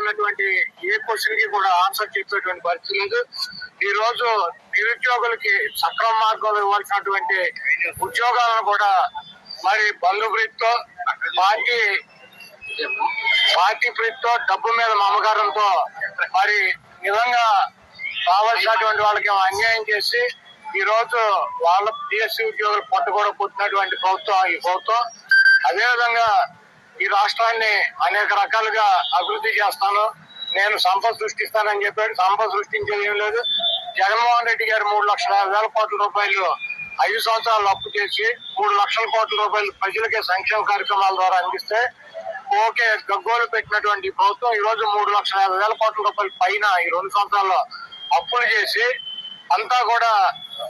అడిగినటువంటి ఏ క్వశ్చన్ కి కూడా ఆన్సర్ చెప్పేటువంటి పరిస్థితి లేదు. ఈ రోజు నిరుద్యోగులకి సక్రమ మార్గంలో ఇవ్వాల్సినటువంటి ఉద్యోగాలను కూడా మరి బంధుప్రీతితో పార్టీ ప్రీతితో డబ్బు మీద మమకారంతో మరి నిజంగా కావాల్సినటువంటి వాళ్ళకి అన్యాయం చేసి ఈ రోజు వాళ్ళ పిఎస్సీ ఉద్యోగులు కూడా పుట్టినటువంటి ప్రభుత్వం ఈ ప్రభుత్వం. అదేవిధంగా ఈ రాష్ట్రాన్ని అనేక రకాలుగా అభివృద్ధి చేస్తాను, నేను సంపద సృష్టిస్తానని చెప్పాడు. సంపద సృష్టించేది ఏం లేదు. జగన్మోహన్ రెడ్డి గారు 3,50,000 కోట్ల రూపాయలు 5 సంవత్సరాలు అప్పు చేసి 3 లక్షల కోట్ల రూపాయలు ప్రజలకే సంక్షేమ కార్యక్రమాల ద్వారా అందిస్తే ఓకే గగ్గోలు పెట్టినటువంటి ప్రభుత్వం ఈ రోజు 3,50,000 కోట్ల రూపాయల పైన ఈ 2 సంవత్సరాల్లో అప్పులు చేసి అంతా కూడా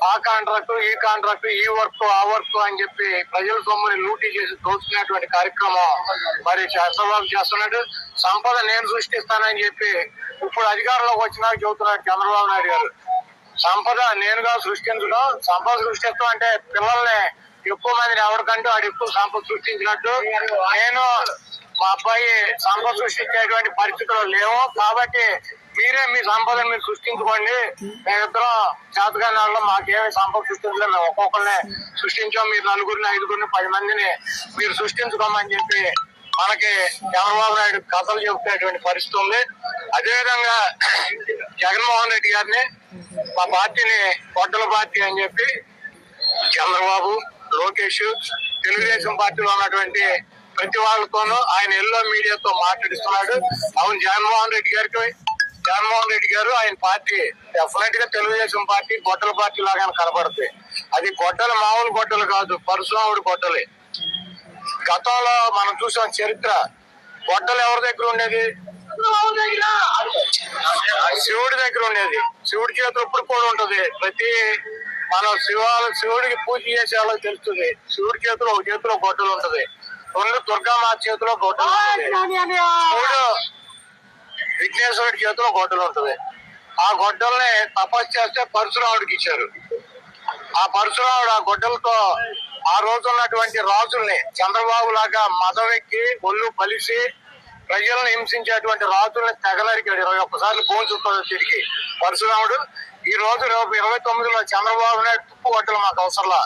ఆ కాంట్రాక్టు ఈ కాంట్రాక్టు ఈ వర్క్ ఆ వర్క్ అని చెప్పి ప్రజల సొమ్ముని లూటీ చేసి దోచుకునేటువంటి కార్యక్రమం మరి చంద్రబాబు చేస్తున్నాడు. సంపద నేను సృష్టిస్తానని చెప్పి ఇప్పుడు అధికారంలోకి వచ్చినాక చెబుతున్నాడు చంద్రబాబు నాయుడు గారు. సంపద నేనుగా సృష్టించడం, సంపద సృష్టిస్తాం అంటే పిల్లల్ని ఎక్కువ మందిని ఎవరికంటూ వాడు ఎక్కువ సంపద సృష్టించినట్టు. నేను మా అబ్బాయి సంపద సృష్టించేటువంటి పరిస్థితులు లేవు కాబట్టి మీరే మీ సంపదను మీరు సృష్టించుకోండి, మేమిద్దరం చేతగాని వాళ్ళు మాకేమి సంపద సృష్టించలేదు, మేము ఒక్కొక్కరిని సృష్టించాం, మీరు 4, 5, 10 మందిని మీరు సృష్టించుకోమని చెప్పి మనకి చంద్రబాబు నాయుడు కథలు చెబుతున్నటువంటి పరిస్థితి ఉంది. అదేవిధంగా జగన్మోహన్ రెడ్డి గారిని మా పార్టీని కొట్టల పార్టీ అని చెప్పి చంద్రబాబు, లోకేష్, తెలుగుదేశం పార్టీలో ఉన్నటువంటి ప్రతి వాళ్ళతోనూ ఆయన ఎల్లో మీడియాతో మాట్లాడిస్తున్నాడు. అవును, జగన్మోహన్ రెడ్డి గారు ఆయన పార్టీ డెఫినెట్ గా తెలుగుదేశం పార్టీ గొడ్డల పార్టీ లాగా కనబడుతుంది. అది గొడ్డలు మామూలు గొడ్డలు కాదు, పరశురాముడి గొడ్డలి. గతంలో మనం చూసాం చరిత్ర. గొడ్డలు ఎవరి దగ్గర ఉండేది? శివుడి దగ్గర ఉండేది. శివుడి చేతిలో ఇప్పుడు కూడా ఉంటది. ప్రతి మనం శివుడికి పూజ చేసే వాళ్ళకి తెలుస్తుంది. శివుడి చేతిలో ఒక చేతిలో గొడ్డలు ఉంటది, 2 దుర్గామాత చేతిలో గొడ్డలు ఉంటుంది, 3 విఘ్నేశ్వరుడి చేతిలో గొడ్డలు ఉంటుంది. ఆ గొడ్డల్ని తపస్సు చేస్తే పరశురాముడికి ఇచ్చారు. ఆ పరశురాముడు ఆ గొడ్డలతో ఆ రోజు ఉన్నటువంటి రాజుల్ని చంద్రబాబు లాగా మదం ఎక్కి ఒళ్ళు బలిసి ప్రజలను హింసించేటువంటి రాజుల్ని తెగనరికాడు. 21 సార్లు పోల్చుతుంది తిరిగి పరశురాముడు. ఈ రోజు 29లో చంద్రబాబు నాయుడు తుప్పు గొడ్డలు మాకు అవసరంలా.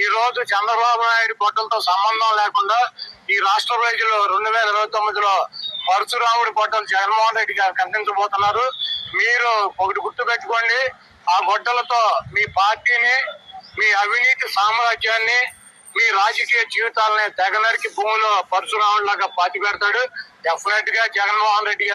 ఈ రోజు చంద్రబాబు నాయుడు గొడ్డలతో సంబంధం లేకుండా ఈ రాష్ట్ర ప్రజలు 2029లో పరశురాముడి గొడ్డలు జగన్మోహన్ రెడ్డి గారు కనిపించబోతున్నారు. మీరు ఒకటి గుర్తు పెట్టుకోండి, ఆ గొడ్డలతో మీ పార్టీని, మీ అవినీతి సామ్రాజ్యాన్ని, మీ రాజకీయ జీవితాలని తెగనరికి భూమిలో పరశురాముడి లాగా పాతి పెడతాడు. డెఫినెట్ గా జగన్మోహన్ రెడ్డి